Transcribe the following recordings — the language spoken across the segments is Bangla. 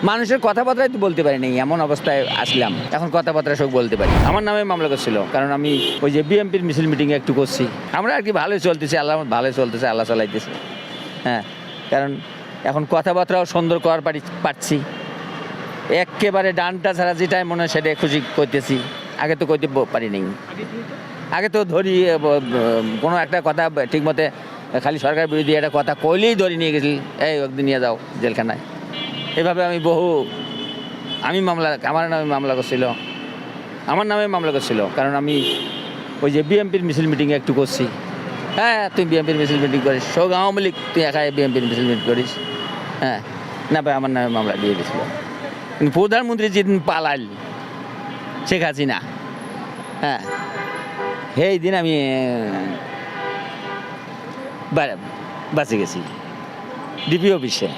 মানুষের কথাবার্তাই তো বলতে পারি নাই, এমন অবস্থায় আসলাম। এখন কথাবার্তা সব বলতে পারি। আমার নামে মামলা করছিল, কারণ আমি ওই যে বিএনপির মিছিল মিটিংয়ে একটু করছি। আমরা আর কি ভালোই চলতেছে, আল্লাহ ভালোই চলতেছে, আল্লাহ চালাইতেছে। হ্যাঁ, কারণ এখন কথাবার্তাও সুন্দর করার পারছি। একেবারে ডানটা ছাড়া যেটাই মনে হয় সেটাই খুশি করতেছি। আগে তো কইতে পারিনি। আগে তো ধরি কোনো একটা কথা ঠিক মতে খালি সরকার বিরোধী একটা কথা কইলেই ধরে নিয়ে গেছি, এই একদিন নিয়ে যাও জেলখানায়। এভাবে আমি আমার নামে মামলা করছিল। কারণ আমি ওই যে বিএনপির মিছিল মিটিংয়ে একটু করছি। হ্যাঁ, তুই বিএনপির মিছিল মিটিং করিস, সব আওয়ামী লীগ তুই একাই বিএনপির মিছিল মিটিং করিস। হ্যাঁ, না ভাই, আমার নামে মামলা দিয়ে দিয়েছিল। কিন্তু প্রধানমন্ত্রী যেদিন পালাল শেখ হাসিনা, হ্যাঁ, সেই দিন আমি বাঁচে গেছি। ডিপি অফিসে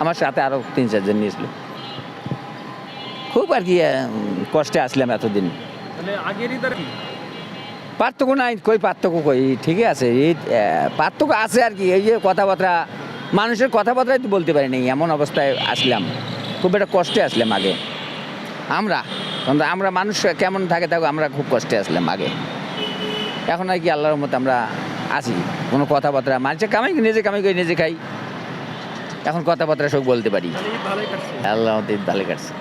আমার সাথে আরও 3-4 জন নিয়েছিল। খুব আর কি কষ্টে আসলাম এতদিন। পার্থক্য নাই, পার্থক্য ঠিকই আছে। এই পার্থক্য আছে আর কি, এই যে কথাবার্তা, মানুষের কথাবার্তাই তো বলতে পারি নাই, এমন অবস্থায় আসলাম। খুব একটা কষ্টে আসলাম আগে আমরা মানুষ কেমন থাকে আমরা খুব কষ্টে আসলাম আগে। এখন আর কি আল্লাহর মতো আমরা আছি। কোনো কথাবার্তা মানুষের নিজে কামাই করে নিজে খাই। এখন কথাবার্তা সব বলতে পারি। আল্লাহ ভালো কাটছে।